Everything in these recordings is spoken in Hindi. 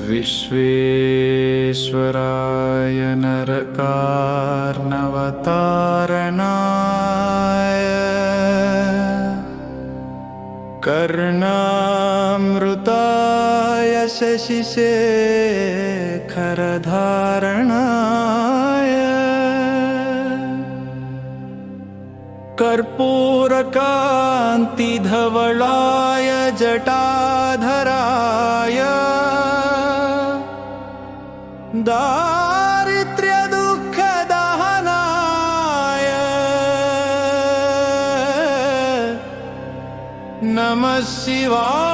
विश्वेश्वराय नरकार्णवतारणाय कर्णामृताय शशिशेखरधारणाय कर्पूरकान्तिधवलाय जटाधराय दारिद्र्यदुःखदहनाय नमः शिवाय।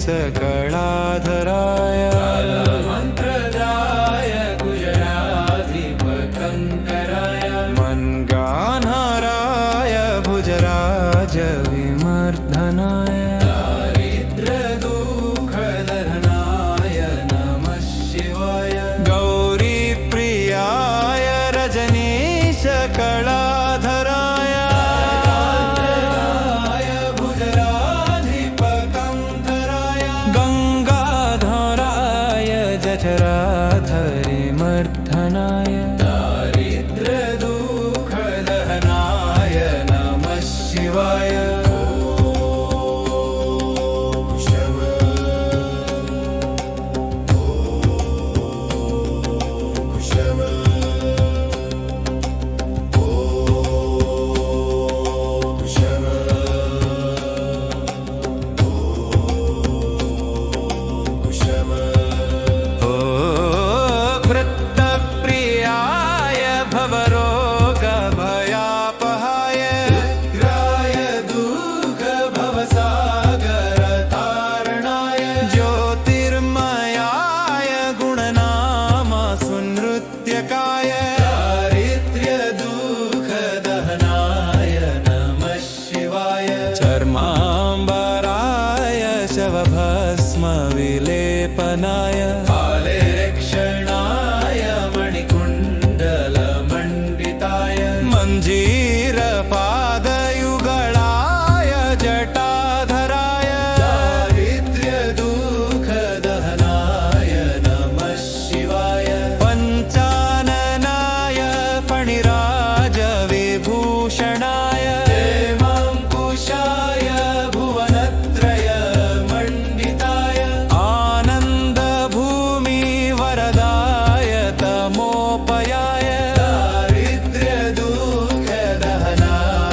सकलाधराय मंत्रदाय गुजराधिपकंकराय मनगानहराय भुजराज विमर्दनाय दारिद्र्यदुःखदहनाय नमः शिवाय। गौरीप्रियाय रजनीश कलाधराय जठराधरे मर्दनाय दारिद्र्यदुःखदहनाय नमः शिवाय। चर्मांबराय शवभस्म विलेपनाय आलेक्षणाय मणिकुण्डलमण्डिताय मञ्जीरपादयुगलाय जटाधराय दारिद्र्यदुःखदहनाय नमः शिवाय। पञ्चाननाय फणिराज विभूषणाय दारिद्र्यदुःखदहनाय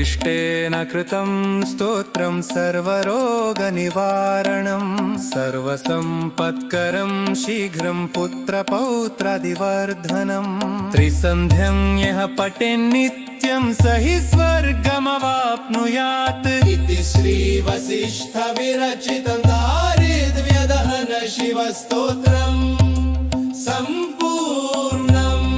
वसिष्ठेन कृतं स्तोत्रं सर्वरोगनिवारणं सर्वसम्पत्करं शीघ्रं पुत्रपौत्रादिवर्धनं त्रिसन्ध्यं यः पठेन्नित्यं स हि स्वर्गमवाप्नुयात् इति श्रीवसिष्ठविरचितं दारिद्र्यदहन शिवस्तोत्रम् सम्पूर्णम्।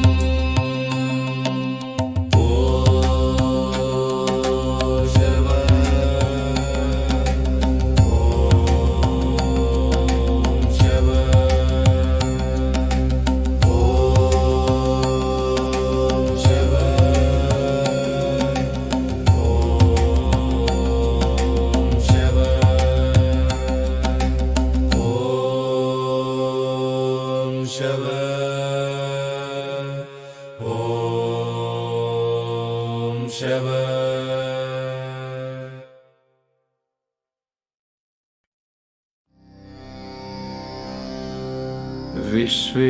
विश्वेश्वराय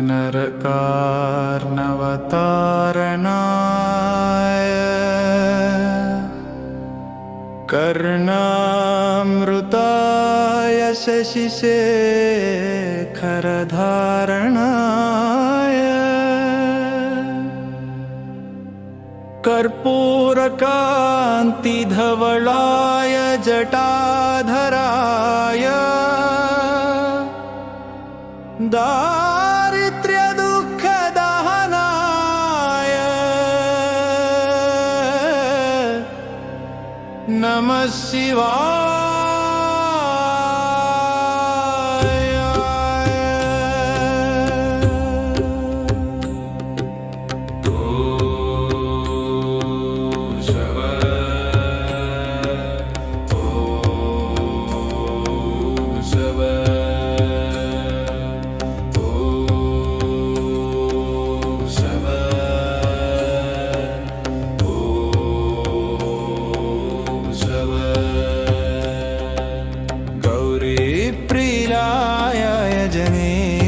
नरकार्णवतारणाय कर्णामृताय शशिशेखरधारणाय कर्पूरकान्तिधवलाय जटाधराय दारिद्र्यदुःखदहनाय नमः शिवाय।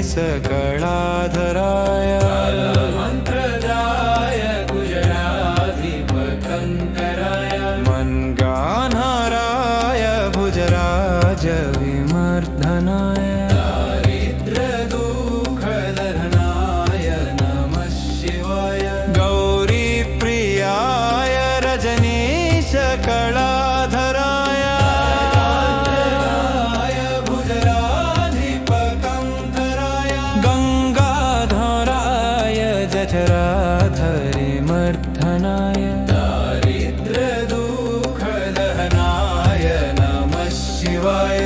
सकलाधराय मंत्रदाय गुजराधिपकंकराय मनगानहराय भुजराज विमर्दनाय दारिद्र्यदुःखदहनाय नमः शिवाय। गौरीप्रियाय रजनीश कलाधराय जठराधरे मर्दनाय दारिद्र्यदुःखदहनाय नमः शिवाय।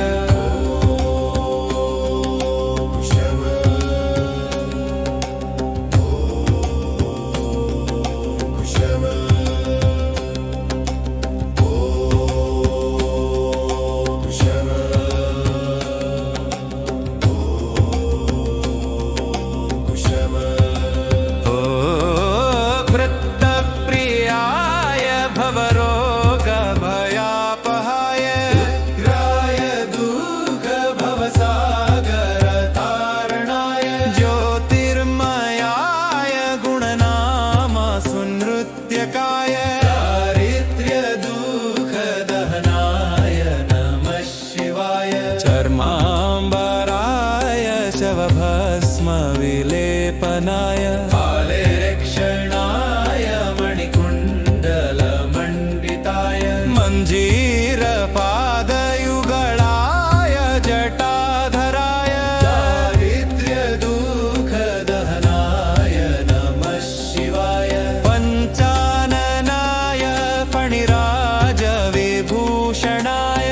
चर्माम्बराय शवभस्मविलेपनाय फालेरक्षणाय मणिकुण्डलमण्डिताय मञ्जीरपादयुगलाय जटाधराय दारिद्र्यदुःखदहनाय नमः शिवाय। पञ्चाननाय फणिराज विभूषणाय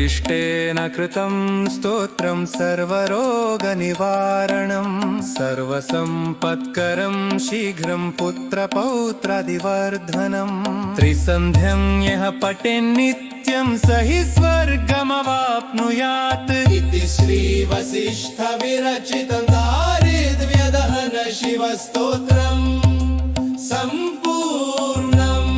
वसिष्ठेन कृतं स्तोत्रं सर्वरोगनिवारणं सर्वसम्पत्करं शीघ्रं पुत्रपौत्रादिवर्धनं त्रिसन्ध्यं यः पठेन्नित्यं स हि स्वर्गमवाप्नुयात् इति श्रीवसिष्ठविरचितं दारिद्र्यदहन शिवस्तोत्रम् सम्पूर्णम्।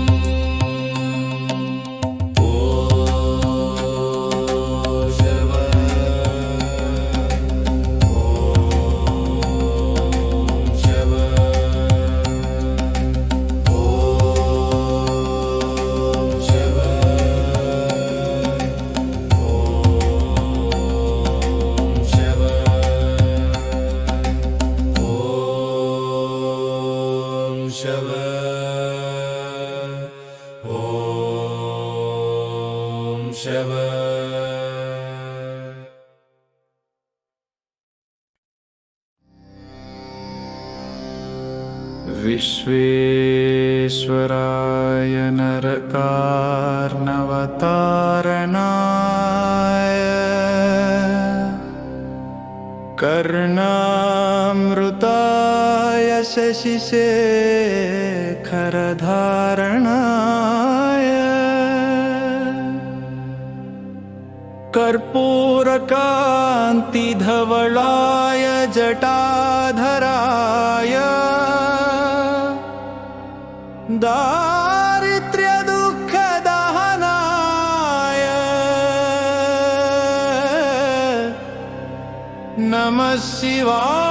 विश्वेश्वराय नरकार्णवतारणाय कर्णामृताय शशिशेखरधारणाय कर्पूरकान्तिधवलाय जटाधराय दारिद्र्यदुःखदहनाय नमः शिवाय।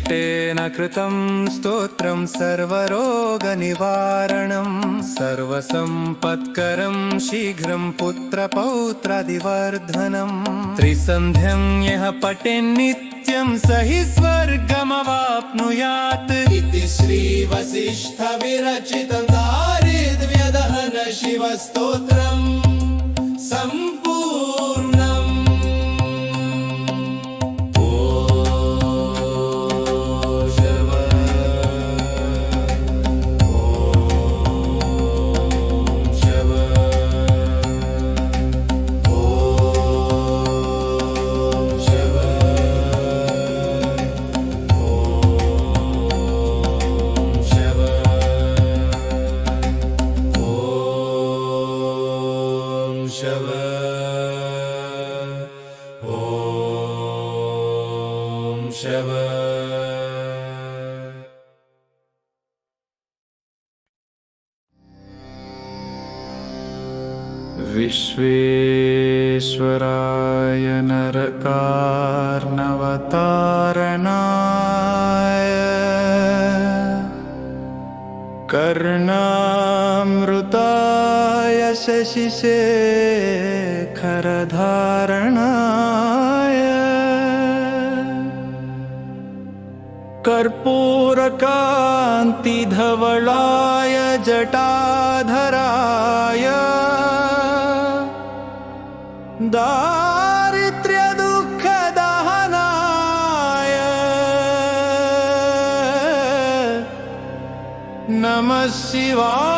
इष्टेन कृतं स्तोत्रं सर्वरोगनिवारणं सर्वसम्पत्करं शीघ्रं पुत्रपौत्रादिवर्धनं त्रिसन्ध्यं यः पठेन्नित्यं स हि स्वर्गमवाप्नुयात् इति श्रीवसिष्ठविरचितं दारिद्र्यदहन शिवस्तोत्रम् सम्पूर्णम्। विश्वेश्वराय नरकार्णवतारणाय कर्णामृताय शशिशेखरधारणाय कर्पूरकान्तिधवलाय जटाधराय दारिद्र्यदुःखदहनाय नमः शिवाय।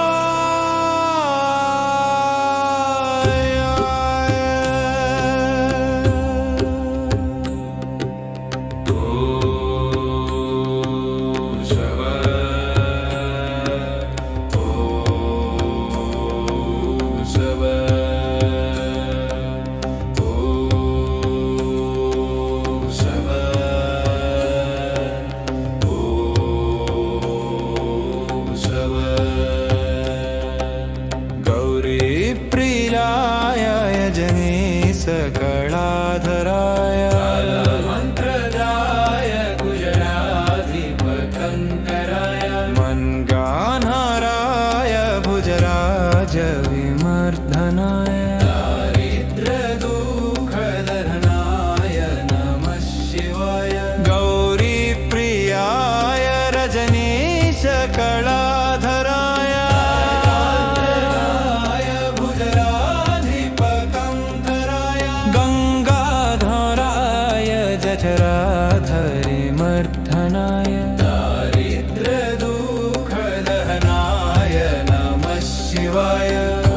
सकलाधराय मंत्रदाय गुजराधिपकंकराय मनगानहराय भुजराज विमर्दनाय दारिद्र्यदुःखदहनाय नमः शिवाय। गौरीप्रियाय रजनीश कलाधराय जठराधरे मर्दनाय दारिद्र्यदुःखदहनाय नमः शिवाय। ॐ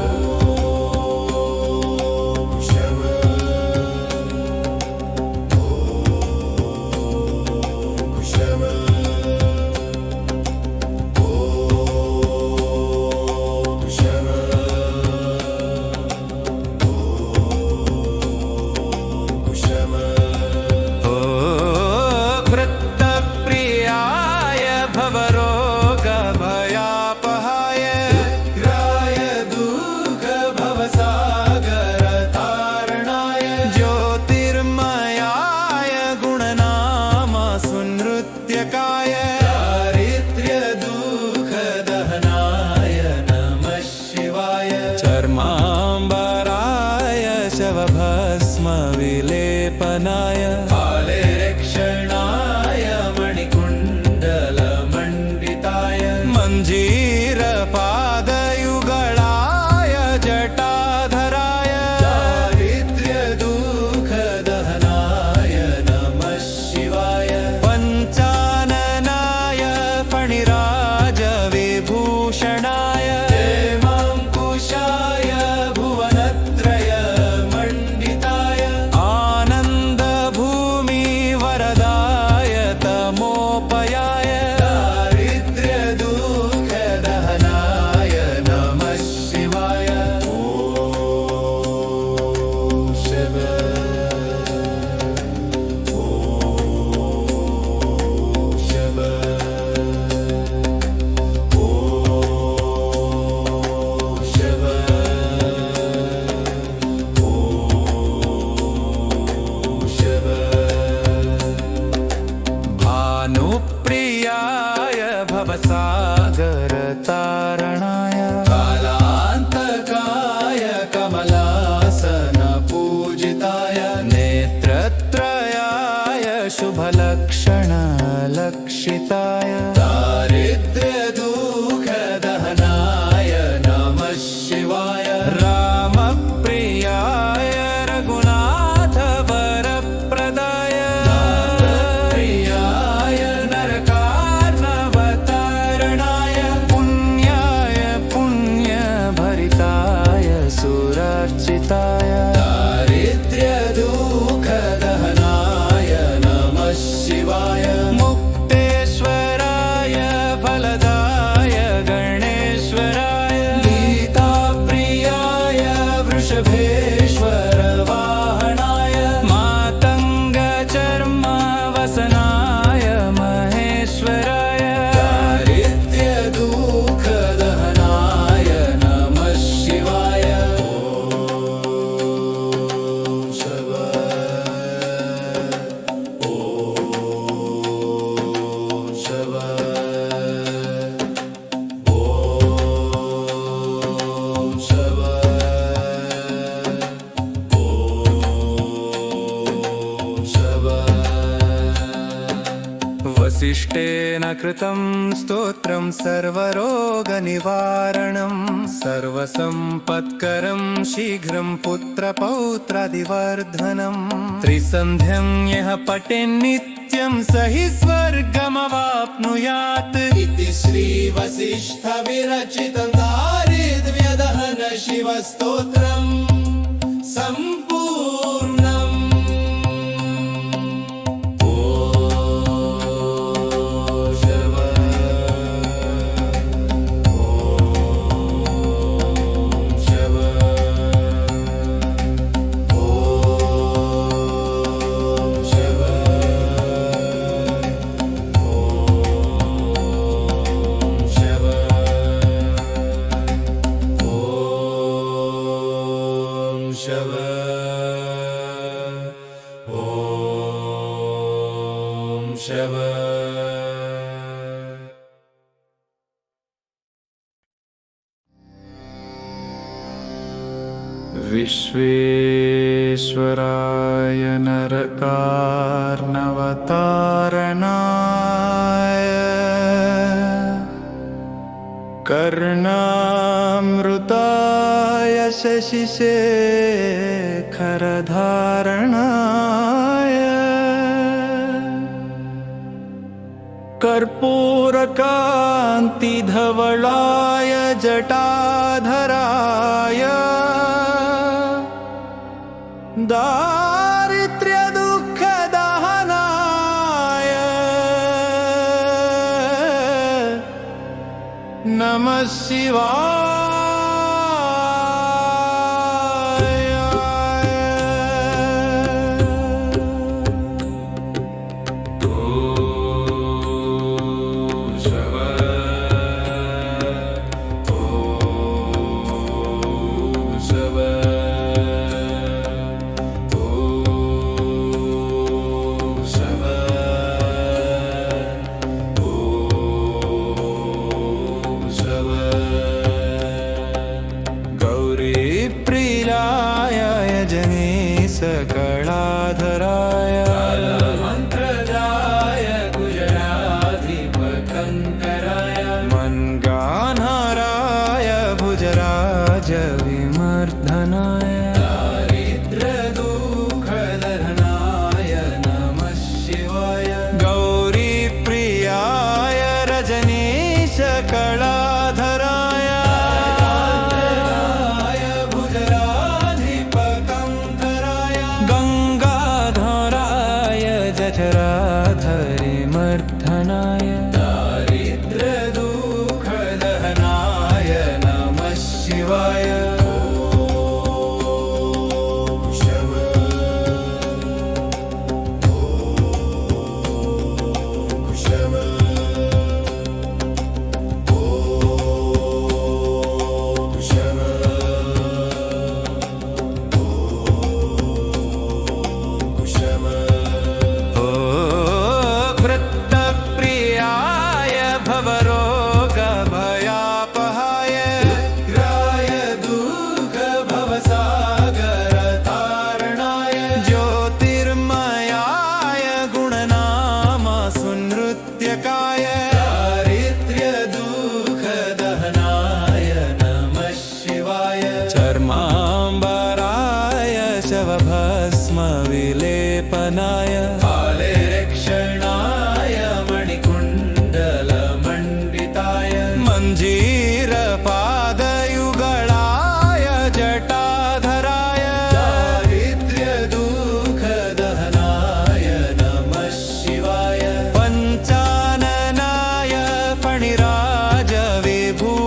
कालान्तकाय कमलासन पूजिताय नेत्रत्रयाय शुभलक्षणलक्षिताय दारिद्र्य दुःखदहनाय नमः शिवाय रामप्रियाय रघुनाथ वरप्रदाय प्रियाय नरकार्णवतारणाय पुण्याय पुण्यभरिताय सुरार्चिताय दारिद्र्य दुःखदहनाय नमः शिवाय मुक्तेश्वराय फलदाय गणेश्वराय गीताप्रियाय वृषभेश्वर वाहनाय मातङ्गचर्मवसनाय महेश्वराय दारिद्र्य दुःखदहनाय नमः शिवाय वसिष्ठेन कृतं स्तोत्रं सर्वरोगनिवारणं सर्वसम्पत्करं शीघ्रं पुत्रपौत्रादिवर्धनं त्रिसन्ध्यं यः पठेन्नित्यं स हि स्वर्गमवाप्नुयात् इति श्रीवसिष्ठविरचितं दारिद्र्यदहन शिवस्तोत्रम् सम्पूर्णम् विश्वेश्वराय नरकार्णवतारणाय कर्णामृताय शशिशेखरधारणाय कर्पूरकान्तिधवलाय जटाधराय दारिद्र्यदुःखदहनाय नमः शिवाय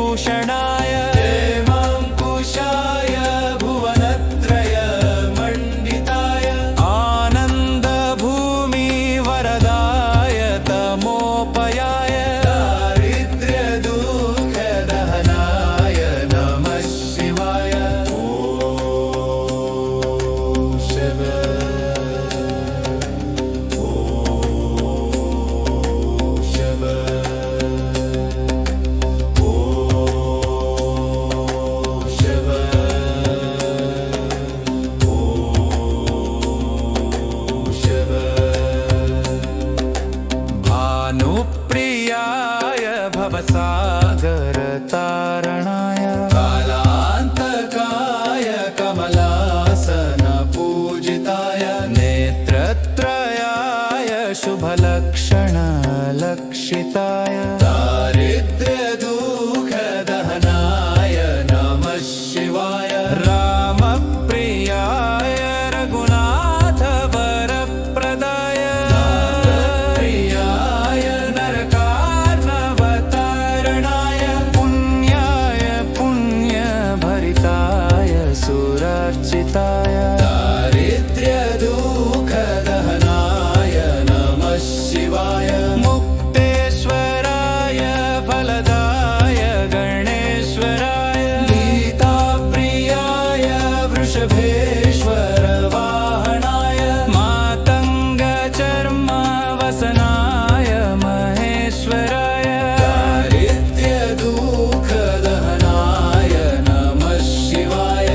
भूषणाय हेमाङ्कुशाय भुवनत्रय मण्डिताय आनन्दभूमिवरदाय तमोपयाय दारिद्र्यदुःखदहनाय नमः शिवाय ॐ शिव शिव शिव शिव भानुप्रियाय भवसागरतारणाय कालान्तकाय कमलासनपूजिताय नेत्रत्रयाय शुभलक्षणलक्षिताय दारिद्र्यदुःखदहनाय नमः शिवाय रामप्रियाय रघुनाथवरप्रदाय प्रियाय नरकार्णवतारणाय पुण्याय पुण्यभरिताय सुरार्चिताय दारिद्र्यदुःखदहनाय नमः शिवाय मुक्तेश्वराय फलदाय गणेश्वराय गीताप्रियाय वृषभेश्वर वाहनाय मातङ्गचर्मवसनाय महेश्वराय दारिद्र्यदुःखदहनाय नमः शिवाय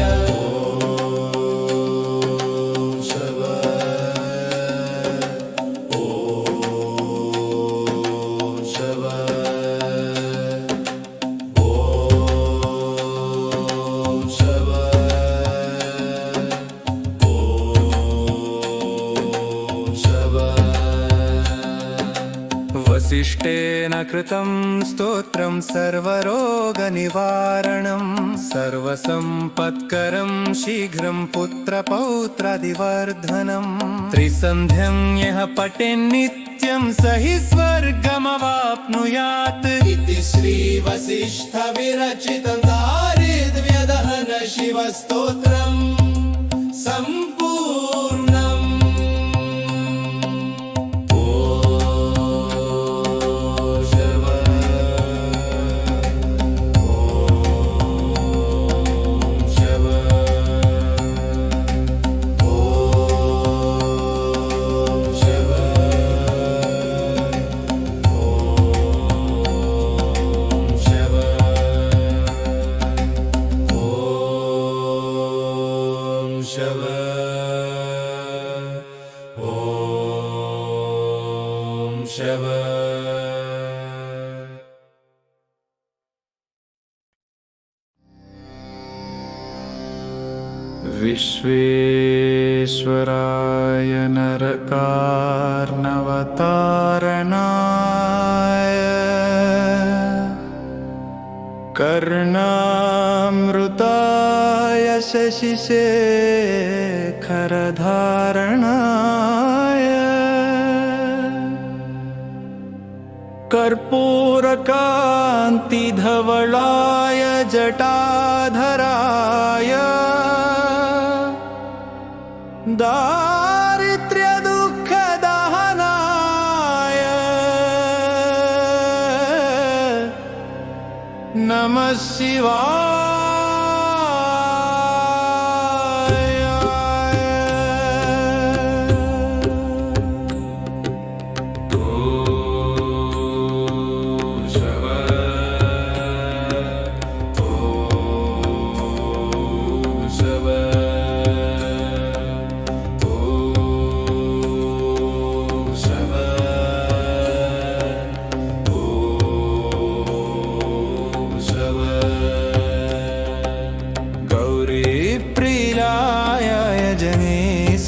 वसिष्ठेन कृतं स्तोत्रं सर्वरोगनिवारणं सर्वसम्पत्करं शीघ्रं पुत्रपौत्रादिवर्धनं त्रिसन्ध्यं यः पठेन्नित्यं स हि स्वर्गमवाप्नुयात् इति श्रीवसिष्ठविरचितं दारिद्र्यदहन शिवस्तोत्रम् सम्पूर्णम् ॐ शिव शिव शिव शिव शिव शिव विश्वेश्वराय नरकार्णवतारणाय कर्णामृताय शशिशेखरधारणाय कर्पूरकान्तिधवलाय जटाधराय दारिद्र्यदुःखदहनाय नमः गौरीप्रियाय यजनीशकलाधराय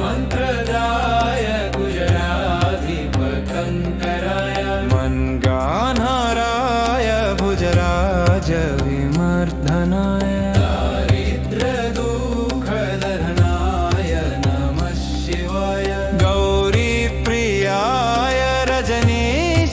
मन्त्रदाय गुजराधिपकङ्कराय मन्गान्हराय भुजराज विमर्दनाय दारिद्र्यदुःखदहनाय नमः शिवाय गौरीप्रियाय रजनीशकलाधराय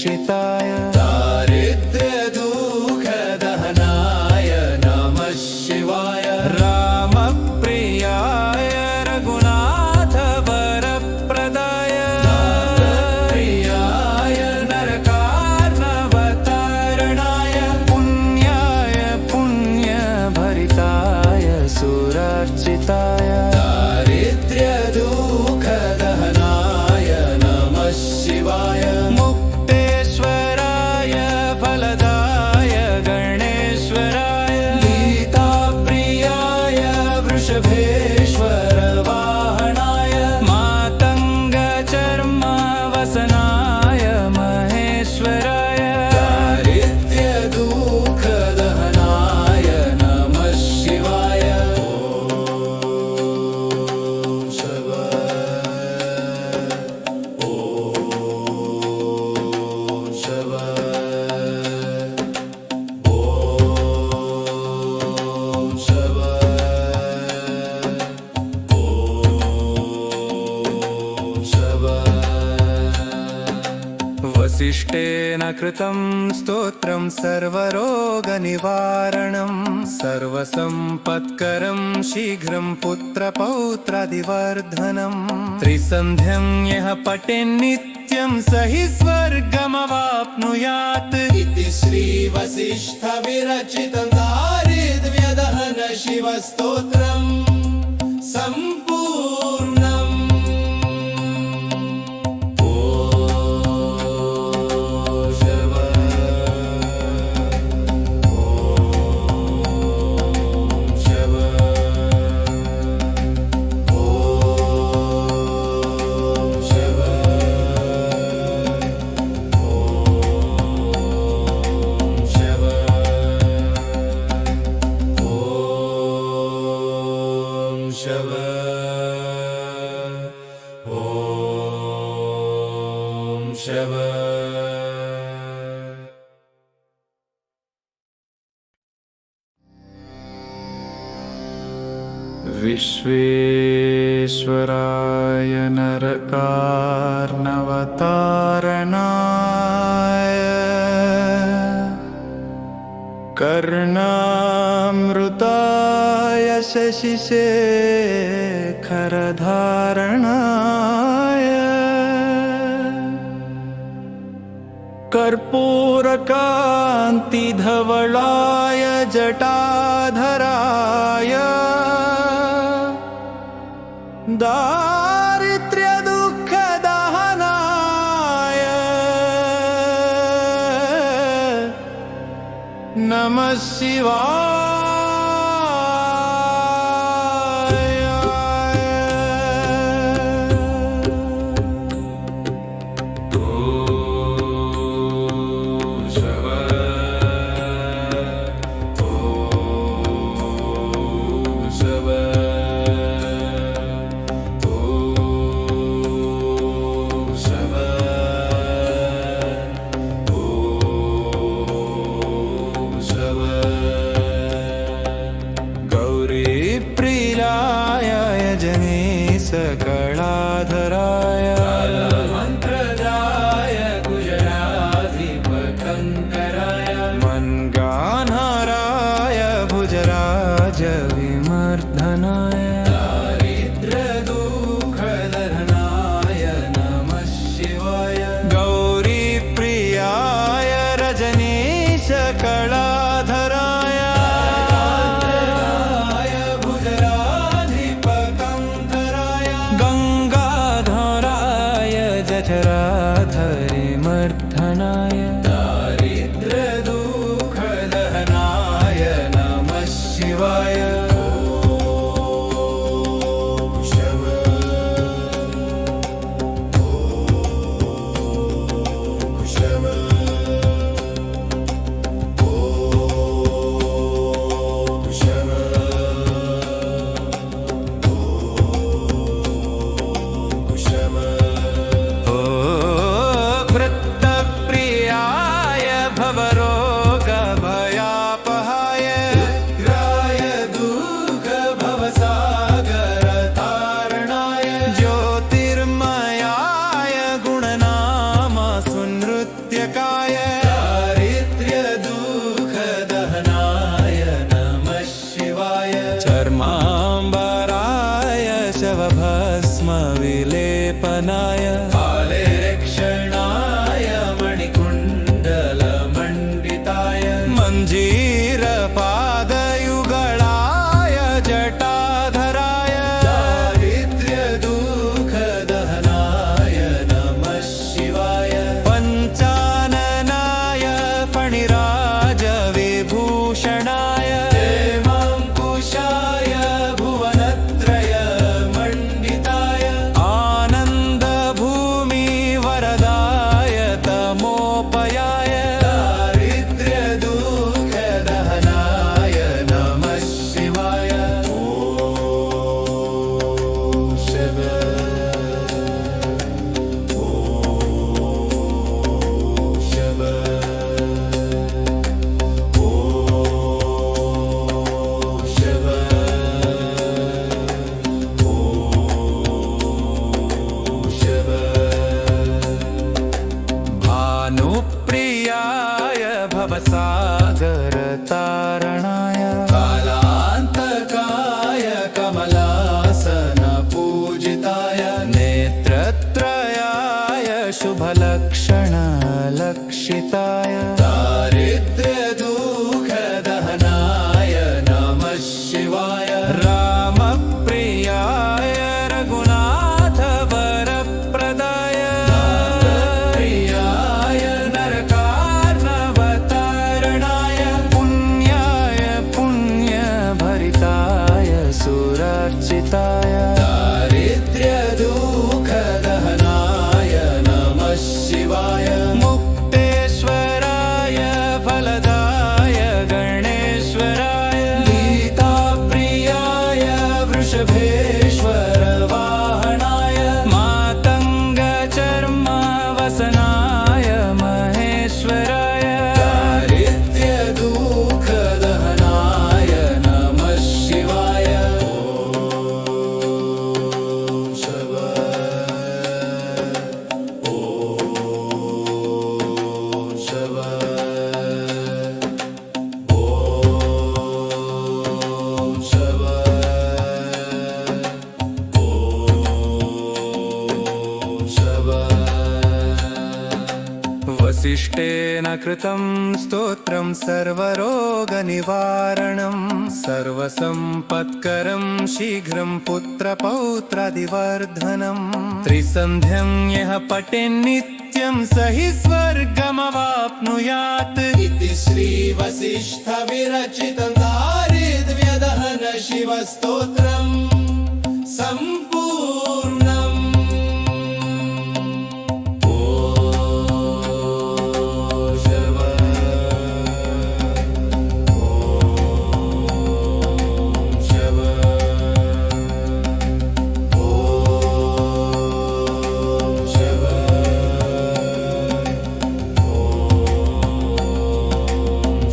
सुरक्षिताय दारिद्र्यदुःखदहनाय नमः शिवाय रामप्रियाय रघुनाथ वरप्रदाय प्रियाय नरकार्णवतारणाय पुण्याय पुण्यभरिताय सुरर्चिताय दारिद्र्यदुःखदहनाय नमः शिवाय मुक्तेश्वराय फलदाय गणेश्वराय गीताप्रियाय वृषभेश्वर वाहनाय मातङ्गचर्मवसनाय महेश्वराय दारिद्र्यदुःखदहनाय नमः शिवाय वसिष्ठेन कृतं स्तोत्रं सर्वरोगनिवारणं सर्वसम्पत्करं शीघ्रं पुत्रपौत्रादिवर्धनं त्रिसन्ध्यं यः पठेन्नित्यं स हि स्वर्गमवाप्नुयात् इति श्रीवसिष्ठविरचितं दारिद्र्यदहन शिवस्तोत्रम् सम्पूर्णम् विश्वेश्वराय नरकार्णवतारणाय कर्णामृताय शशिशेखरधारणाय कर्पूरकान्तिधवलाय जटाधराय दारिद्र्यदुःखदहनाय नमः शिवाय दहनाय कालेरक्षणाय मणिकुण्डलमण्डिताय मञ्जीरपादयुगळाय जटाधराय दारिद्र्यदुःखदहनाय नमः शिवाय पञ्चाननाय फणिराजविभूषणाय हेमाङ्कुशाय भुवनत्रयमण्डिताय आनन्दभूमिवरदाय तमोपयाय दारिद्र्यदुःखदहनाय नमः शिवाय ॐ शिव ॐ शिव भानुप्रियाय भवसागरतारणाय कालान्तकाय कमलासनपूजिताय नेत्रत्रयाय शुभलक्षणलक्षिताय दारिद्र्यदुःखदहनाय नमः शिवाय रामप्रियाय रघुनाथवरप्रदाय प्रियाय नरकार्णवतारणाय पुण्याय पुण्यभरिताय सुरर्चिताय दारिद्र्यदुःखदहनाय नमः शिवाय मुक्तेश्वराय फलदाय गणेश्वराय गीताप्रियाय वृषभेश्वर वाहनाय मातङ्गचर्मवसनाय महेश्वराय दारिद्र्यदुःखदहनाय नमः शिवाय ॐ शिव ॐ शिव ॐ शिव ॐ शिव वसिष्ठेन कृतं स्तोत्रं सर्वरोगनिवारणं सर्वसम्पत्करं शीघ्रं पुत्रपौत्रादिवर्धनं त्रिसन्ध्यं यः पठेन्नित्यं स हि स्वर्गमवाप्नुयात् इति श्रीवसिष्ठविरचितं दारिद्र्यदहन शिवस्तोत्रम् सम्पूर्णम् ॐ शिव ॐ शिव ॐ शिव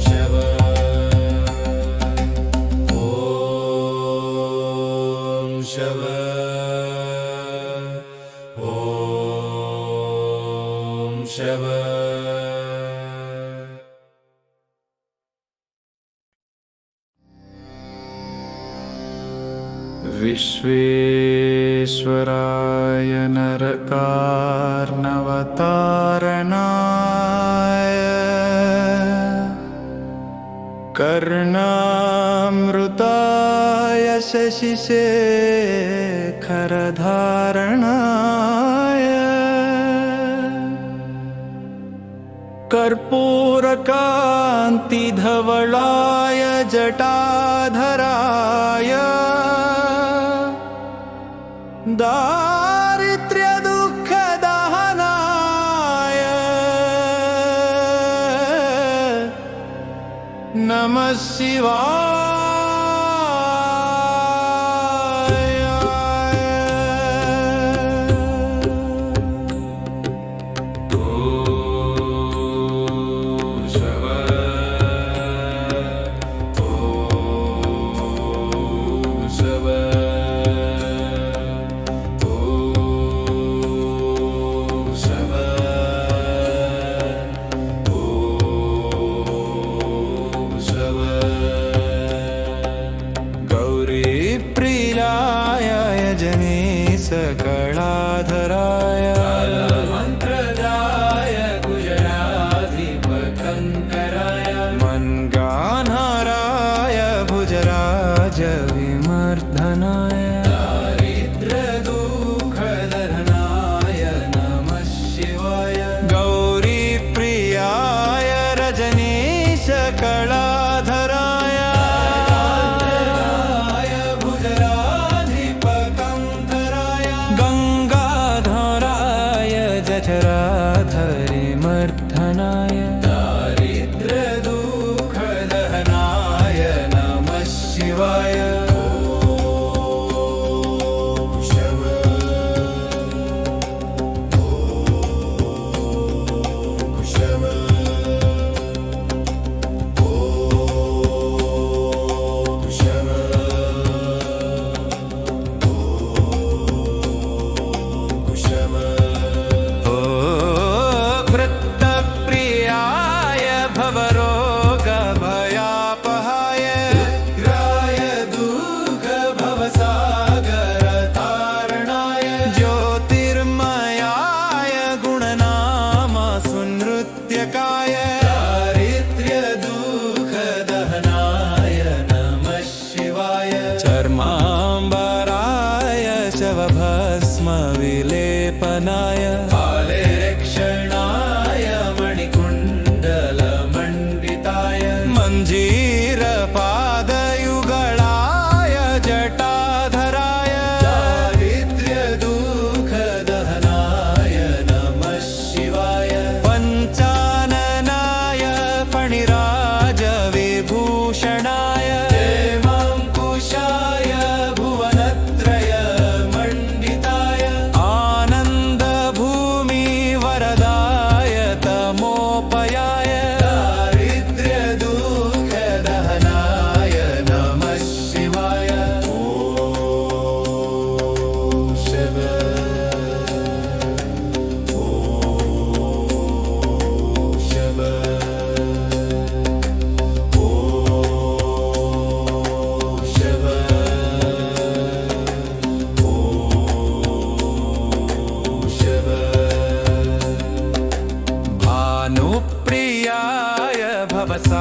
शिव ॐ शिव ॐ शिव विश्वेश्वराय नरकार्णवतारणाय कर्णामृताय शशिशेखरधारणाय कर्पूरकान्तिधवलाय जटाधराय दारिद्र्यदुःखदहनाय नमः शिवाय पादयुगळाय जटाधराय दारिद्र्यदुःखदहनाय नमः शिवाय पञ्चाननाय फणिराज विभूषणाय हेमाङ्कुशाय भुवनत्रय मण्डिताय आनन्दभूमि वरदाय तमोपयाय दारिद्र्यदुःखदहनाय नमः शिवाय ॐ शिव ॐ शिव भानुप्रियाय भवसागरतारणाय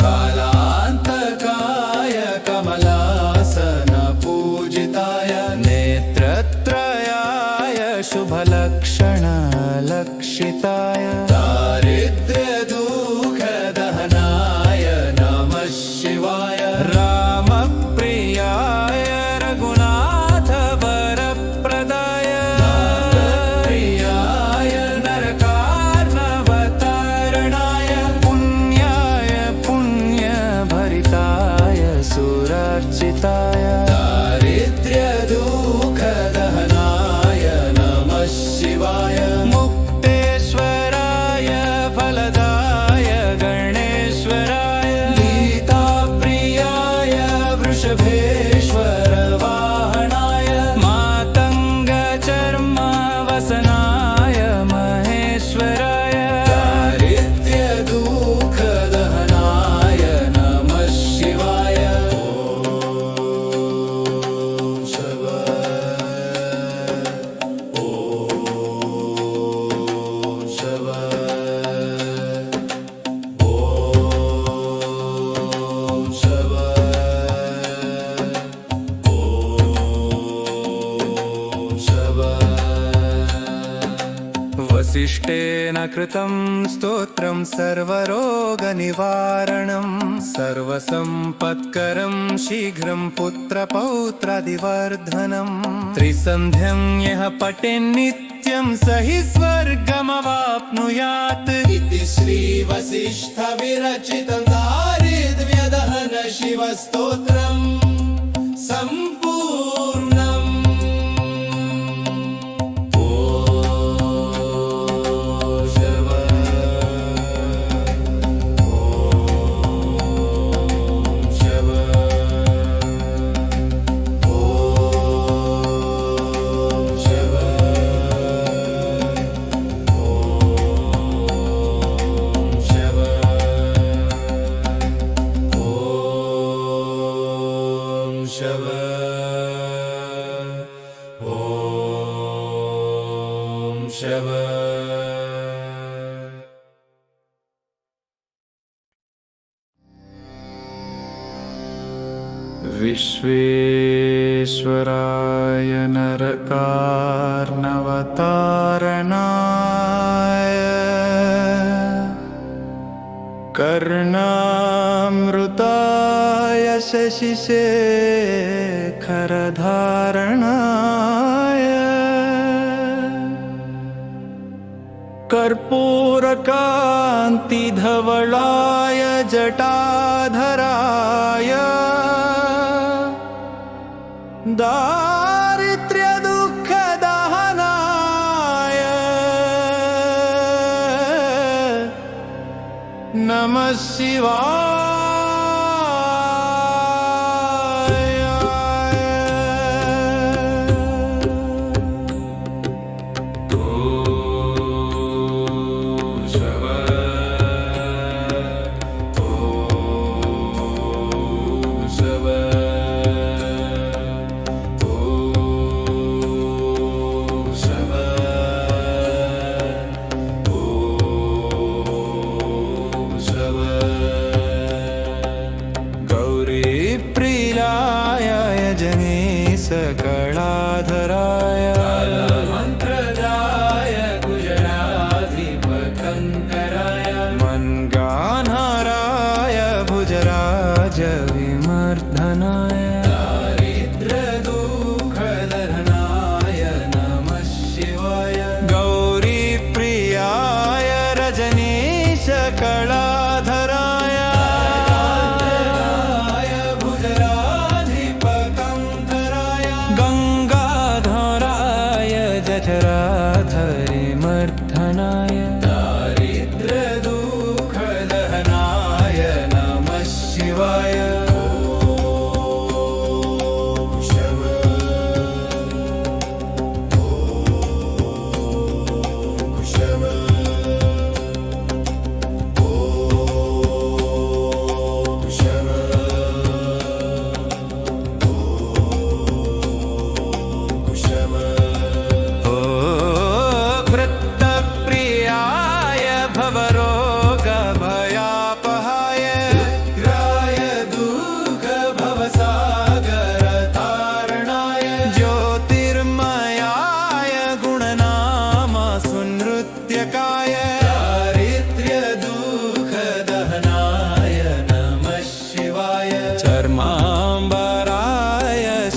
कालान्तकाय कमलासनपूजिताय नेत्रत्रयाय शुभलक्षणलक्षिताय दारिद्र्यदुःखदहनाय नमः शिवाय रामप्रियाय रघुनाथ वरप्रदाय प्रियाय नरकार्णवतारणाय पुण्याय पुण्यभरिताय सुरार्चिताय दारिद्र्यदुःखदहनाय नमः शिवाय मुक्तेश्वराय फलदाय गणेश्वराय गीताप्रियाय वृषभेश्वर वाहनाय मातङ्गचर्मवसनाय महेश्वराय दारिद्र्यदुःखदहनाय नमः शिवाय ॐ शव ॐ शव ॐ शव वसिष्ठेन कृतं स्तोत्रं सर्वरोगनिवारणं सर्वसम्पत्करं शीघ्रं पुत्रपौत्रादिवर्धनं त्रिसन्ध्यं यः पठेन्नित्यं स हि स्वर्गमवाप्नुयात् इति श्रीवसिष्ठविरचितं दारिद्र्यदहन शिवस्तोत्रम् सम्पूर्णम् ॐ शिव ॐ शिव ॐ शिव शिव ॐ शिव ॐ शिव विश्वेश्वराय नरकार्णवतारणाय कर्णामृताय शशिशेखरधारणाय कर्पूरकान्तिधवलाय जटाधराय दारिद्र्यदुःखदहनाय नमः शिवाय विमर्दनाय दारिद्र्यदुःखदहनाय नमः शिवाय गौरीप्रियाय रजनीशकलाधराय भुजराधिपकन्धराय गङ्गाधराय जठराधरे मर्दनाय दारिद्र्यदुःखदहनाय नमः शिवाय ओ कृत्तप्रियाय भवरोगभयापहाय ग्राय दुःखभवसागरतारणाय ज्योतिर्मयाय गुणनामसुनृत्यकाय दारिद्र्यदुःखदहनाय नमः शिवाय चर्माम्बराय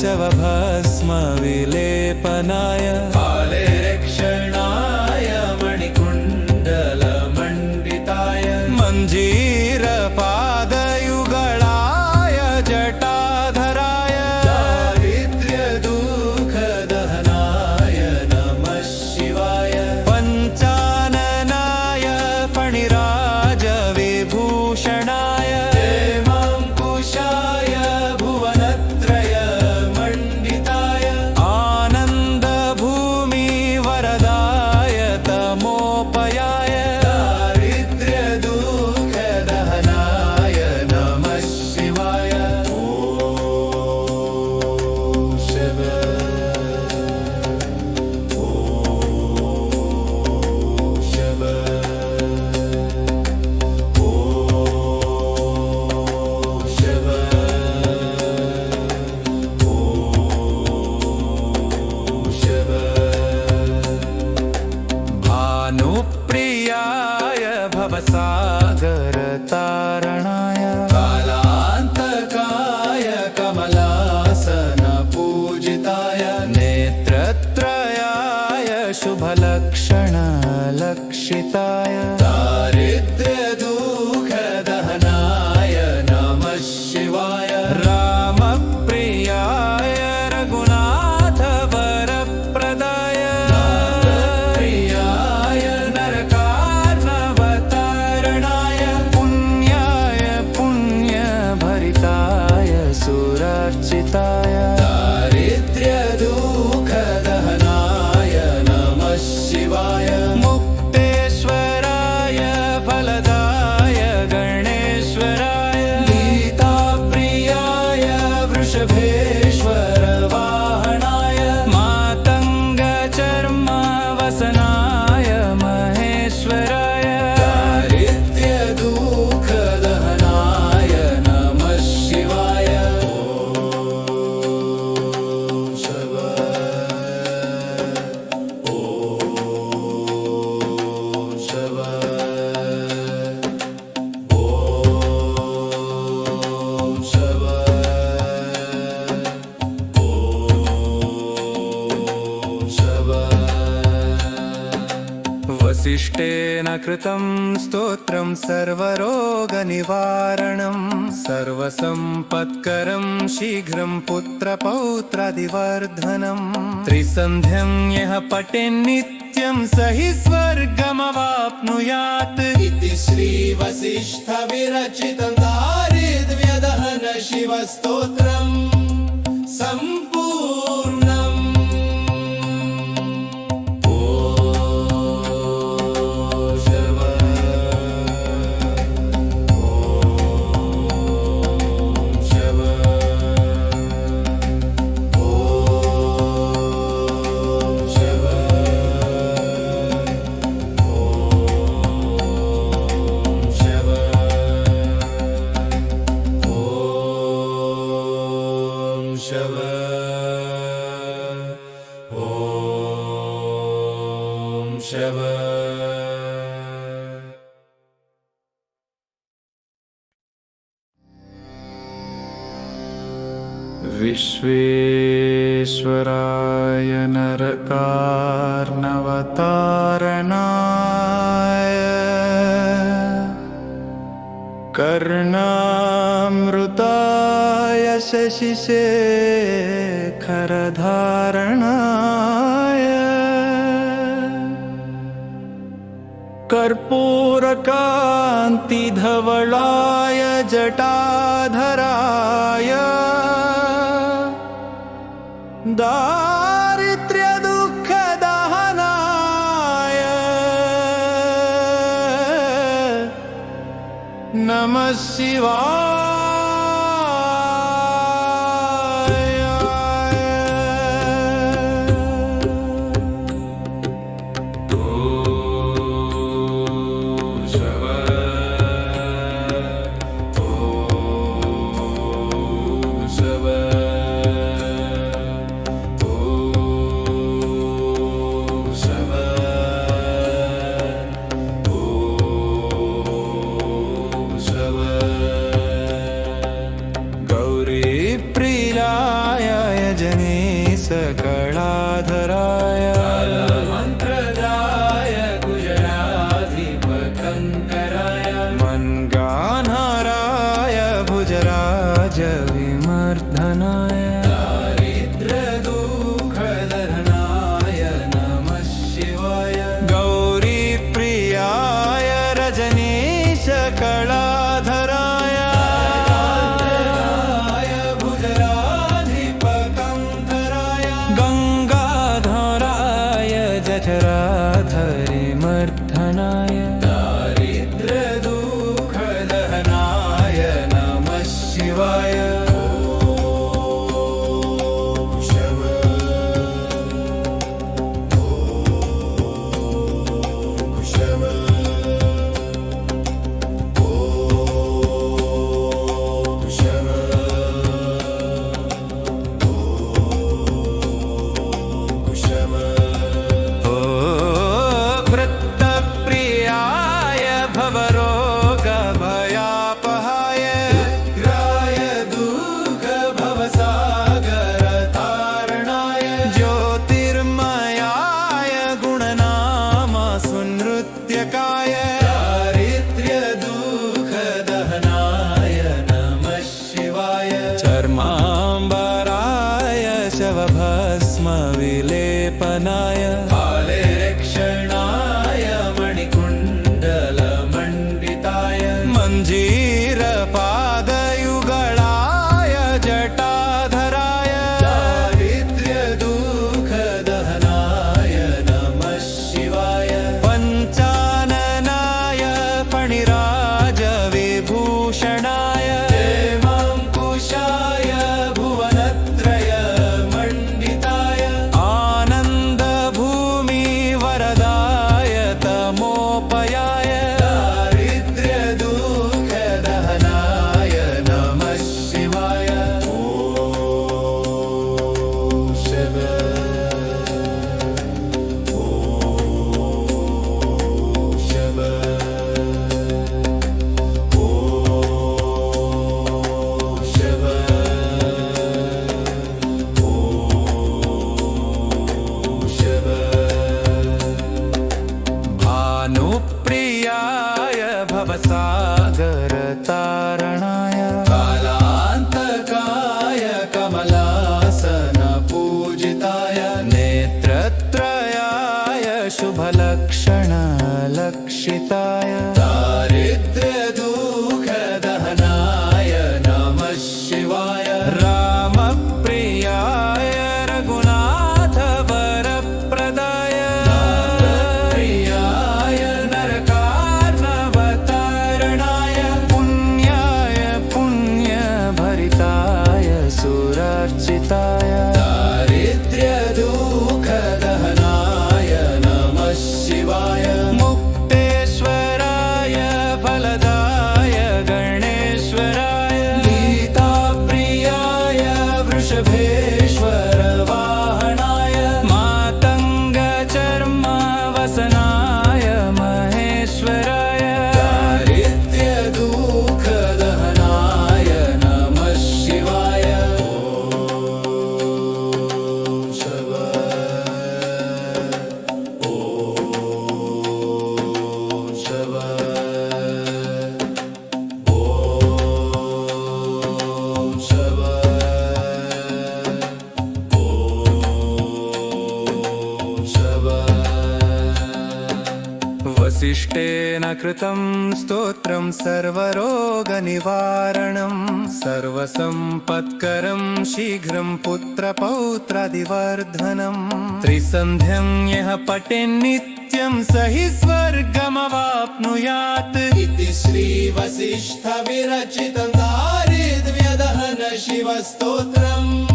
शवभस्मविलेपनाय काले रक्षणाय मणिकुण्डलमण्डिताय मञ्जीरपादयुगलाय जटाधराय दारिद्र्यदुःखदहनाय नमः शिवाय पञ्चाननाय फणिराजविभूषणाय हेमाङ्कुशाय भुवनत्रयमण्डिताय आनन्दभूमिवरदाय तमोपयाय दारिद्र्यदुःखदहनाय नमः शिवाय शिव शिव शिव शिव भानुप्रियाय भवसागरतारणाय कालान्तकाय कमलासनपूजिताय नेत्रत्रयाय शुभलक्षणलक्षिताय दारिद्र्यदुःखदहनाय नमः शिवाय रामप्रियाय रघुनाथवरप्रदाय प्रियाय नरकार्णवतारणाय पुण्याय पुण्यभरिताय सुरार्चिताय दारिद्र्यदुःखदहनाय नमः शिवाय मुक्तेश्वराय फलदाय गणेश्वराय गीताप्रियाय वृषभेश्वरवाहनाय मातङ्गचर्मवसनाय महेश्वराय दारिद्र्यदुःखदहनाय नमः शिवाय शिव शिव शिव शिव वसिष्ठेन कृतं स्तोत्रं सर्वरोगनिवारणं सर्वसम्पत्करं शीघ्रं पुत्रपौत्रादिवर्धनं त्रिसन्ध्यं यः पठेन्नित्यं स हि स्वर्गमवाप्नुयात् इति श्रीवसिष्ठविरचितं दारिद्र्यदहन शिवस्तोत्रम् सम्पूर्णम् ॐ शिव शिव शिव शिव शिव विश्वेश्वराय नरकार्णवतारणाय कर्णामृताय शशिशेखरधारणाय कर्पूरकान्तिधवलाय जटाधराय दारिद्र्यदुःखदहनाय नमः शिवाय। सकलाधराय मंत्रदाय गुजराधिपकंकराय मनगानहराय भुजराज विमर्दनाय दारिद्र्यदुःखदहनाय नमः शिवाय। गौरीप्रियाय रजनीश कलाधराय जठराधरे मर्दनाय दारिद्र्यदुःखदहनाय नमः शिवाय। चर्माम्बराय शवभस्मविलेपनाय हालेक्षणाय मणिकुण्डलमण्डिताय मञ्जीरपादयुगलाय जटाधराय दारिद्र्यदुःखदहनाय नमः शिवाय। पञ्चाननाय फणिराज विभूषणाय दारिद्र्यदुःखदहनाय वसिष्ठेन कृतं स्तोत्रं सर्वरोगनिवारणं सर्वसम्पत्करं शीघ्रं पुत्रपौत्रादिवर्धनं त्रिसन्ध्यं यः पठेन्नित्यं स हि स्वर्गमवाप्नुयात् इति श्रीवसिष्ठविरचितं दारिद्र्यदहन शिवस्तोत्रम्